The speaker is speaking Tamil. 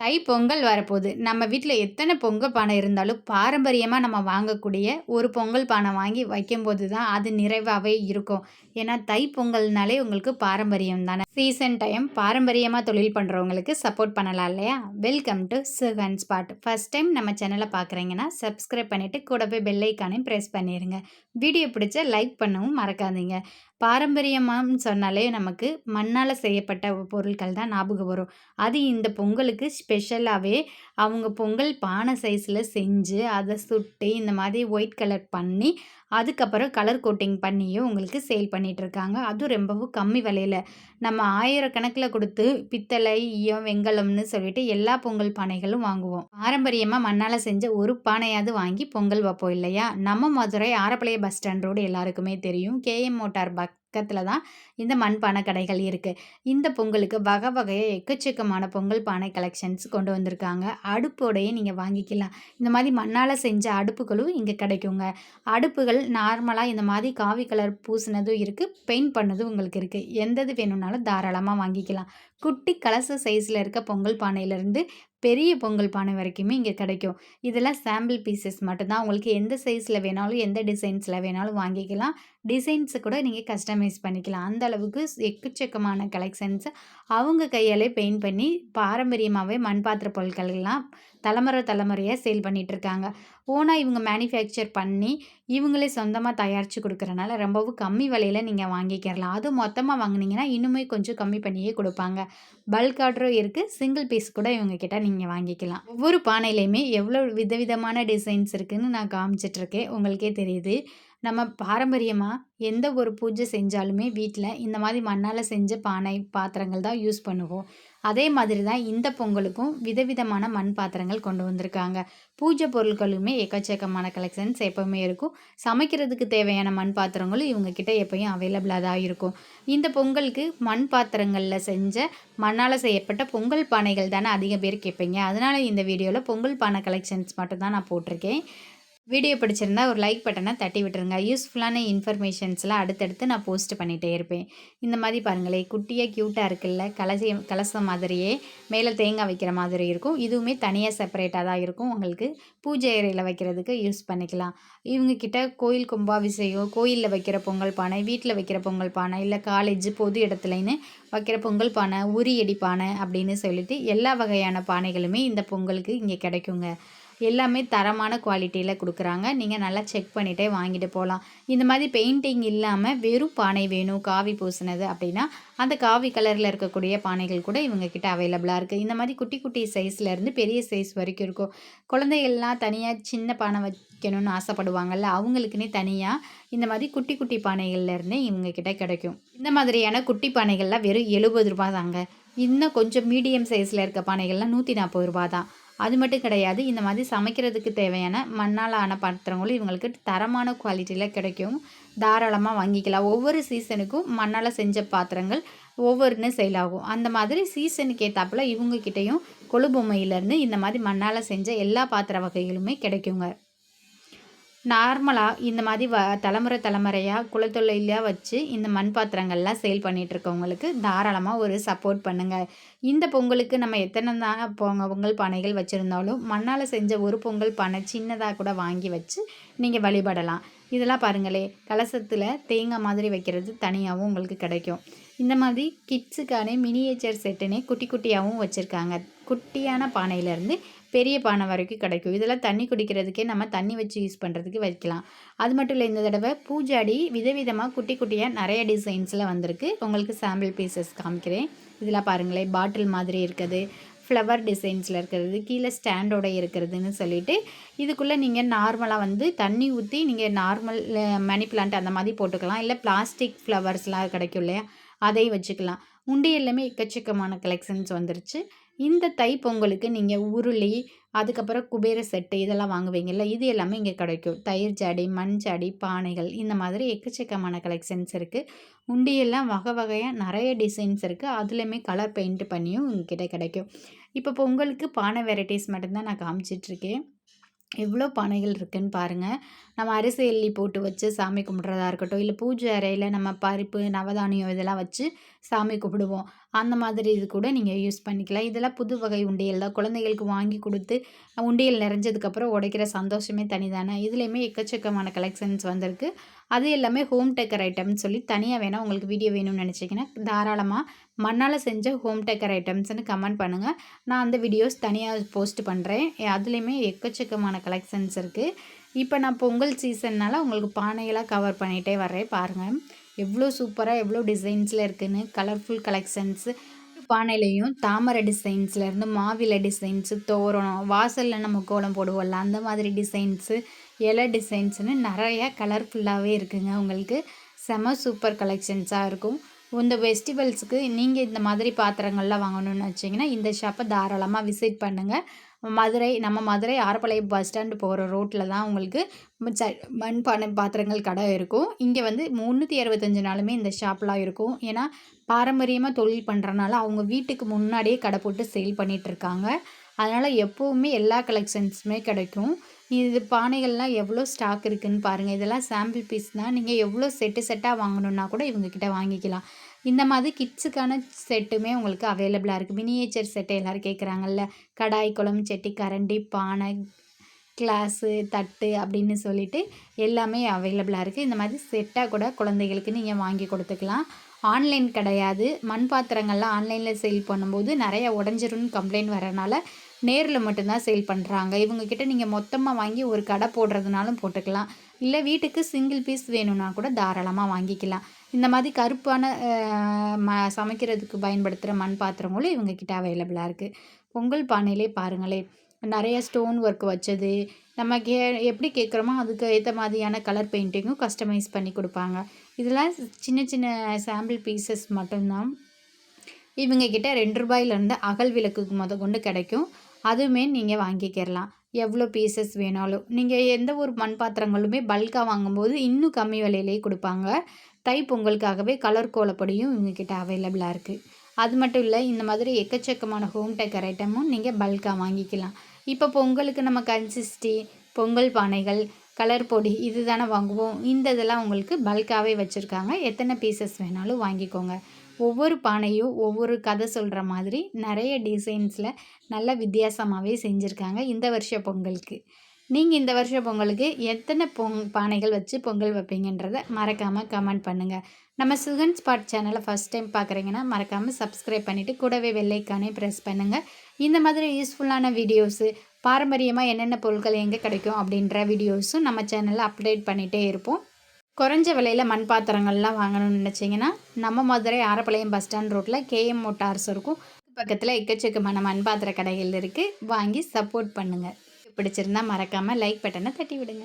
தை பொங்கல் வரப்போகுது. நம்ம வீட்ல எத்தன பொங்கல் பானை இருந்தாலும், பாரம்பரியமா நம்ம வாங்கக்கூடிய ஒரு பொங்கல் பானை வாங்கி வைக்கும்போது தான் அது நிறைவாவே இருக்கும். ஏன்னா, தை பொங்கல்னாலே உங்களுக்கு பாரம்பரியம் தானே. சீசன் டைம் பாரம்பரியமா தொழில் பண்றவங்களுக்கு சப்போர்ட் பண்ணலாம் இல்லையா? Welcome to Sugan spot. First time நம்ம சேனல பார்க்குறீங்கன்னா, சப்ஸ்கிரைப் பண்ணிட்டு கூடவே பெல் ஐகானையும் பிரஸ் பண்ணிருங்க. வீடியோ பிடிச்சா லைக் பண்ணவும் மறக்காதீங்க. பாரம்பரியமான்னு சொன்னாலே நமக்கு மண்ணால செய்யப்பட்ட பொருட்கள் தான் ஞாபகம் வரும். அது இந்த பொங்கலுக்கு ஸ்பெஷலாவே அவங்க பொங்கல் பானை சைஸ்ல செஞ்சு, அத சுட்டு இந்த மாதிரி ஒயிட் கலர் பண்ணி, அதுக்கப்புறம் கலர் கோட்டிங் பண்ணியும் உங்களுக்கு சேல் பண்ணிட்டுருக்காங்க. அதுவும் ரொம்பவும் கம்மி விலையில. நம்ம ஆயிரக்கணக்கில குடுத்து பித்தளை, ஈயம், வெண்கலம்னு சொல்லிட்டு எல்லா பொங்கல் பானைகளும் வாங்குவோம். பாரம்பரியமா மண்ணால செஞ்ச ஒரு பானையாவது வாங்கி பொங்கல் வைப்போம் இல்லையா? நம்ம Madurai Arappalayam bus stand road எல்லாருக்குமே தெரியும். கேஎம் மோட்டார் பக்கத்துல தான் இந்த மண்பானை கடைகள் இருக்கு. இந்த பொங்கலுக்கு வகை வகையா எக்கச்சக்கமான பொங்கல் பானை கலெக்ஷன்ஸ் கொண்டு வந்திருக்காங்க. அடுப்போடயே நீங்க வாங்கிக்கலாம். இந்த மாதிரி மண்ணால செஞ்ச அடுப்புகளும் இங்க கிடைக்குங்க. அடுப்புகள் நார்மலா இந்த மாதிரி காவி கலர் பூசினதும் இருக்கு. பெயிண்ட் பண்ணதும் உங்களுக்கு இருக்கு. எந்தது வேணும்னாலும் தாராளமா வாங்கிக்கலாம். குட்டி கலச சைஸ்ல இருக்க பொங்கல் பானையிலிருந்து பெரிய பொங்கல் பானை வரைக்குமே இங்க கிடைக்கும். இதெல்லாம் சாம்பிள் பீசஸ் மட்டும்தான். உங்களுக்கு எந்த சைஸ்ல வேணாலும், எந்த டிசைன்ஸ்ல வேணாலும் வாங்கிக்கலாம். டிசைன்ஸ கூட நீங்க கஸ்டமைஸ் பண்ணிக்கலாம். அந்த அளவுக்கு எக்கச்சக்கமான கலெக்ஷன்ஸ் அவங்க கையாலே பெயிண்ட் பண்ணி பாரம்பரியமாவே மண் பாத்திர பொருட்கள்லாம் தலைமுறையா சேல் பண்ணிட்டு இருக்காங்க. ஓனா இவங்க மேனுஃபேக்சர் பண்ணி, இவங்களே சொந்தமா தயாரிச்சு குடுக்கறனால ரொம்பவும் கம்மி விலையில நீங்க வாங்கிக்கிறலாம். அதுவும் மொத்தமா வாங்குனீங்கன்னா, இன்னுமே கொஞ்சம் கம்மி பண்ணியே குடுப்பாங்க. பல்க் ஆர்டரும் இருக்கு. சிங்கிள் பீஸ் கூட இவங்க கிட்ட நீங்க வாங்கிக்கலாம். ஒவ்வொரு பானையிலயுமே எவ்வளோ விதவிதமான டிசைன்ஸ் இருக்குன்னு நான் காமிச்சிட்டுருக்கேன். உங்களுக்கே தெரியுது. நம்ம பாரம்பரியமா எந்த ஒரு பூஜை செஞ்சாலுமே வீட்ல இந்த மாதிரி மண்ணால செஞ்ச பானை, பாத்திரங்கள் தான் யூஸ் பண்ணுவோம். அதே மாதிரி தான் இந்த பொங்கலுக்கும் விதவிதமான மண் பாத்திரங்கள் கொண்டு வந்திருக்காங்க. பூஜை பொருட்களுமே எக்கச்சக்கமான கலெக்ஷன்ஸ் எப்பவுமே இருக்கும். சமைக்கிறதுக்கு தேவையான மண் பாத்திரங்களும் இவங்க கிட்ட எப்பயும் அவைலபிளா தான் இருக்கும். இந்த பொங்கலுக்கு மண் பாத்திரங்கள்ல செஞ்ச மண்ணால செய்யப்பட்ட பொங்கல் பானைகள் தானே அதிக பேர் கேட்பீங்க. அதனால இந்த வீடியோல பொங்கல் பானை கலெக்ஷன்ஸ் மட்டும் தான் நான் போட்டிருக்கேன். வீடியோ பிடிச்சிருந்தா ஒரு லைக் பட்டனை தட்டி விட்டுருங்க. யூஸ்ஃபுல்லான இன்ஃபர்மேஷன்ஸ்லாம் அடுத்தடுத்து நான் போஸ்ட் பண்ணிகிட்டே இருப்பேன். இந்த மாதிரி பாருங்களேன், குட்டியாக க்யூட்டாக இருக்குல்ல, கலசம் மாதிரியே மேலே தேங்காய் வைக்கிற மாதிரி இருக்கும். இதுவுமே தனியாக செப்பரேட்டாக தான் இருக்கும். உங்களுக்கு பூஜை அறையில் வைக்கிறதுக்கு யூஸ் பண்ணிக்கலாம். இவங்கக்கிட்ட கோயில் கும்பாபிஷேகம், கோயிலில் வைக்கிற பொங்கல் பானை, வீட்டில் வைக்கிற பொங்கல் பானை, இல்லை காலேஜ் பொது இடத்துலன்னு வைக்கிற பொங்கல் பானை, உரியடி பானை அப்படின்னு சொல்லிட்டு எல்லா வகையான பானைகளுமே இந்த பொங்கலுக்கு இங்கே கிடைக்குங்க. எல்லாமே தரமான குவாலிட்டியில் கொடுக்குறாங்க. நீங்கள் நல்லா செக் பண்ணிகிட்டே வாங்கிட்டு போகலாம். இந்த மாதிரி பெயிண்டிங் இல்லாமல் வெறும் பானை வேணும், காவி பூசினது அப்படின்னா, அந்த காவி கலரில் இருக்கக்கூடிய பானைகள் கூட இவங்கக்கிட்ட அவைலபிளாக இருக்குது. இந்த மாதிரி குட்டி குட்டி சைஸ்லேருந்து பெரிய சைஸ் வரைக்கும் இருக்கும். குழந்தைகள்லாம் தனியாக சின்ன பானை வைக்கணும்னு ஆசைப்படுவாங்கள்ல, அவங்களுக்குன்னே தனியாக இந்த மாதிரி குட்டி குட்டி பானைகள்லேருந்தே இவங்கக்கிட்ட கிடைக்கும். இந்த மாதிரியான குட்டி பானைகள்லாம் வெறும் ரூ. 70 தாங்க. இன்னும் கொஞ்சம் மீடியம் சைஸில் இருக்க பானைகள்லாம் ரூ. 140 தான். அது மட்டும் கிடையாது. இந்த மாதிரி சமைக்கிறதுக்கு தேவையான மண்ணால் ஆன பாத்திரங்களும் இவங்களுக்கு தரமான குவாலிட்டியில் கிடைக்கும். தாராளமாக வாங்கிக்கலாம். ஒவ்வொரு சீசனுக்கும் மண்ணால் செஞ்ச பாத்திரங்கள் ஒவ்வொருன்னு சேல் ஆகும். அந்த மாதிரி சீசனுக்கு ஏற்றாப்புல இவங்கக்கிட்டேயும் கொலுபொம்மையிலேருந்து இந்த மாதிரி மண்ணால் செஞ்ச எல்லா பாத்திர வகைகளுமே கிடைக்குங்க. நார்மலாக இந்த மாதிரி தலைமுறையாக குலத்தொழிலா வச்சு இந்த மண் பாத்திரங்கள்லாம் சேல் பண்ணிகிட்ருக்கவங்களுக்கு தாராளமாக ஒரு சப்போர்ட் பண்ணுங்கள். இந்த பொங்கலுக்கு நம்ம எத்தனை தான் பொங்கல் பானைகள் வச்சுருந்தாலும் மண்ணால் செஞ்ச ஒரு பொங்கல் பானை சின்னதாக கூட வாங்கி வச்சு நீங்கள் வழிபடலாம். இதெல்லாம் பாருங்களேன், கலசத்தில் தேங்காய் மாதிரி வைக்கிறது தனியாகவும் உங்களுக்கு கிடைக்கும். இந்த மாதிரி கிட்ஸுக்கான மினியேச்சர் செட்டுனே குட்டி குட்டியாகவும் வச்சுருக்காங்க. குட்டியான பானையிலேருந்து பெரிய பானை வரைக்கும் கிடைக்கும். இதெல்லாம் தண்ணி குடிக்கிறதுக்கே நம்ம தண்ணி வச்சு யூஸ் பண்ணுறதுக்கு வைக்கலாம். அது மட்டும் இல்லை, இந்த தடவை பூஜாடி விதவிதமாக குட்டி குட்டியாக நிறைய டிசைன்ஸில் வந்திருக்கு. உங்களுக்கு சாம்பிள் பீசஸ் காமிக்கிறேன். இதெல்லாம் பாருங்களேன், பாட்டில் மாதிரி இருக்குது, ஃப்ளவர் டிசைன்ஸில் இருக்கிறது, கீழே ஸ்டாண்டோட இருக்கிறதுன்னு சொல்லிட்டு இதுக்குள்ளே நீங்கள் நார்மலாக வந்து தண்ணி ஊற்றி நீங்கள் நார்மல் மணி பிளான்ட் அந்த மாதிரி போட்டுக்கலாம். இல்லை பிளாஸ்டிக் ஃப்ளவர்ஸ்லாம் கிடைக்கும் இல்லையா, அதை வச்சுக்கலாம். உண்டியல்லுமே எக்கச்சக்கமான கலெக்ஷன்ஸ் வந்துருச்சு. இந்த தை பொங்கலுக்கு நீங்கள் உருளி, அதுக்கப்புறம் குபேர செட்டு இதெல்லாம் வாங்குவீங்கள்ல, இது எல்லாமே இங்கே கிடைக்கும். தயிர் ஜாடி, மண் ஜாடி, பானைகள் இந்த மாதிரி எக்கச்சக்கமான கலெக்ஷன்ஸ் இருக்குது. உண்டியெல்லாம் வகை வகையாக நிறைய டிசைன்ஸ் இருக்குது. அதுலேயுமே கலர் பெயிண்ட் பண்ணியும் உங்ககிட்ட கிடைக்கும். இப்போ பொங்கலுக்கு பானை வெரைட்டிஸ் மட்டும்தான் நான் காமிச்சிட்ருக்கேன். எவ்வளோ பானைகள் இருக்குன்னு பாருங்கள். நம்ம அரிசி அள்ளி போட்டு வச்சு சாமி கும்பிட்றதா இருக்கட்டும், இல்லை பூஜை அறையில நம்ம பருப்பு, நவதானியம் இதெல்லாம் வச்சு சாமி கும்பிடுவோம். அந்த மாதிரி இது கூட நீங்கள் யூஸ் பண்ணிக்கலாம். இதெல்லாம் புது வகை உண்டியல் தான். குழந்தைகளுக்கு வாங்கி கொடுத்து உண்டியல் நிறைஞ்சதுக்கப்புறம் உடைக்கிற சந்தோஷமே தனி தானே. இதுலேயுமே எக்கச்சக்கமான கலெக்ஷன்ஸ் வந்திருக்கு. அது எல்லாமே ஹோம் டெக்கர் ஐட்டம்னு சொல்லி தனியாக வேணால் உங்களுக்கு வீடியோ வேணும்னு நினச்சிங்கன்னா தாராளமாக மண்ணால் செஞ்ச ஹோம் டெக்கர் ஐட்டம்ஸ்னு கமெண்ட் பண்ணுங்கள். நான் அந்த வீடியோஸ் தனியாக போஸ்ட் பண்ணுறேன். அதுலேயுமே எக்கச்சக்கமான கலெக்ஷன்ஸ் இருக்குது. இப்போ நான் பொங்கல் சீசன்னால் உங்களுக்கு பானையெல்லாம் கவர் பண்ணிகிட்டே வர்றேன் பாருங்கள். எவ்வளோ சூப்பராக எவ்வளோ டிசைன்ஸில் இருக்குதுன்னு. Colourful collections. பானையிலையும் தாமரை டிசைன்ஸ்லேருந்து மாவிலை டிசைன்ஸு, தோரணம், வாசலில் நம்ம கோலம் போடுவோம்ல அந்த மாதிரி டிசைன்ஸு, இலை டிசைன்ஸுன்னு நிறையா கலர்ஃபுல்லாகவே இருக்குங்க. உங்களுக்கு செம சூப்பர் கலெக்ஷன்ஸாக இருக்கும். இந்த ஃபெஸ்டிவல்ஸுக்கு நீங்கள் இந்த மாதிரி பாத்திரங்கள்லாம் வாங்கணும்னு வச்சிங்கன்னா இந்த ஷாப்பை தாராளமாக விசிட் பண்ணுங்கள். நம்ம மதுரை ஆரப்பாளையம் பஸ் ஸ்டாண்டு போகிற ரோட்டில் தான் உங்களுக்கு மண்பானை பாத்திரங்கள் கடை இருக்கும். இங்கே வந்து 365 நாளுமே இந்த ஷாப்லாம் இருக்கும். ஏன்னா பாரம்பரியமாக தொழில் பண்ணுறனால அவங்க வீட்டுக்கு முன்னாடியே கடை போட்டு சேல் பண்ணிகிட்ருக்காங்க. அதனால் எப்போவுமே எல்லா கலெக்ஷன்ஸுமே கிடைக்கும். இது பானைகள்லாம் எவ்வளோ ஸ்டாக் இருக்குதுன்னு பாருங்கள். இதெல்லாம் சாம்பிள் பீஸ் தான். நீங்கள் எவ்வளோ செட்டாக வாங்கணுன்னா கூட இவங்கக்கிட்ட வாங்கிக்கலாம். இந்த மாதிரி கிட்ஸுக்கான செட்டுமே உங்களுக்கு அவைலபிளாக இருக்குது. மினியேச்சர் செட்டு எல்லோரும் கேட்குறாங்கல்ல. கடாய், குழம்பு சட்டி, கரண்டி, பானை, கிளாஸு, தட்டு அப்படின்னு சொல்லிட்டு எல்லாமே அவைலபிளாக இருக்குது. இந்த மாதிரி செட்டாக கூட குழந்தைகளுக்கு நீங்கள் வாங்கி கொடுத்துக்கலாம். ஆன்லைன் கிடையாது. மண் பாத்திரங்கள்லாம் ஆன்லைனில் சேல் பண்ணும்போது நிறையா உடஞ்சிரும்னு கம்ப்ளைண்ட் வரனால நேரில் மட்டும்தான் சேல் பண்ணுறாங்க. இவங்கக்கிட்ட நீங்கள் மொத்தமாக வாங்கி ஒரு கடை போடுறதுனாலும் போட்டுக்கலாம். இல்லை வீட்டுக்கு சிங்கிள் பீஸ் வேணும்னா கூட தாராளமாக வாங்கிக்கலாம். இந்த மாதிரி கருப்பான சமைக்கிறதுக்கு பயன்படுத்துகிற மண் பாத்திரங்களும் இவங்கக்கிட்ட அவைலபிளாக இருக்குது. பொங்கல் பானையிலே பாருங்களேன், நிறைய ஸ்டோன் ஒர்க் வச்சது, நம்ம எப்படி கேட்குறோமோ அதுக்கு ஏற்ற மாதிரியான கலர் பெயிண்டிங்கும் கஸ்டமைஸ் பண்ணி கொடுப்பாங்க. இதெல்லாம் சின்ன சின்ன சாம்பிள் பீசஸ் மட்டும்தான். இவங்கக்கிட்ட ₹2 அகல் விளக்குக்கு கொண்டு கிடைக்கும். அதுவுமே நீங்கள் வாங்கிக்கிறலாம். எவ்வளோ பீசஸ் வேணாலும். நீங்கள் எந்த ஒரு மண் பாத்திரங்களுமே பல்காக வாங்கும்போது இன்னும் கம்மி விலையிலேயே கொடுப்பாங்க. தை பொங்கலுக்காகவே கலர் கோலப்பொடியும் இவங்கக்கிட்ட அவைலபிளாக இருக்குது. அது மட்டும் இல்லை, இந்த மாதிரி எக்கச்சக்கமான ஹோம் டெக்கர் ஐட்டமும் நீங்கள் பல்காக வாங்கிக்கலாம். இப்போ பொங்கலுக்கு நம்ம கன்சிஸ்டி, பொங்கல் பானைகள், கலர் பொடி இது தானே வாங்குவோம். இந்த இதெல்லாம் உங்களுக்கு பல்காகவே வச்சுருக்காங்க. எத்தனை பீசஸ் வேணாலும் வாங்கிக்கோங்க. ஒவ்வொரு பானையும் ஒவ்வொரு கதை சொல்கிற மாதிரி நிறைய டிசைன்ஸில் நல்ல வித்தியாசமாகவே செஞ்சுருக்காங்க இந்த வருஷ பொங்கலுக்கு. நீங்கள் இந்த வருஷ பொங்கலுக்கு எத்தனை பானைகள் வச்சு பொங்கல் வைப்பீங்கன்றதை மறக்காமல் கமெண்ட் பண்ணுங்கள். நம்ம சுகன் ஸ்பாட் சேனலை ஃபஸ்ட் டைம் பார்க்குறீங்கன்னா மறக்காமல் சப்ஸ்கிரைப் பண்ணிவிட்டு கூடவே வெள்ளை ஐக்கானே ப்ரெஸ் பண்ணுங்கள். இந்த மாதிரி யூஸ்ஃபுல்லான வீடியோஸு, பாரம்பரியமாக என்னென்ன பொருட்கள் எங்கே கிடைக்கும் அப்படின்ற வீடியோஸும் நம்ம சேனலில் அப்டேட் பண்ணிகிட்டே இருப்போம். குறைஞ்ச விலையில் மண் பாத்திரங்கள்லாம் வாங்கணும்னு நினச்சிங்கன்னா நம்ம மதுரை ஆரப்பாளையம் பஸ் ஸ்டாண்ட் ரோட்டில் கேஎம் மோட்டார்ஸ் இருக்கும். பக்கத்தில் எக்கச்சக்கமான மண் பாத்திர கடைகள் இருக்குது. வாங்கி சப்போர்ட் பண்ணுங்கள். பிடிச்சிருந்தால் மறக்காமல் லைக் பட்டனை தட்டி விடுங்க.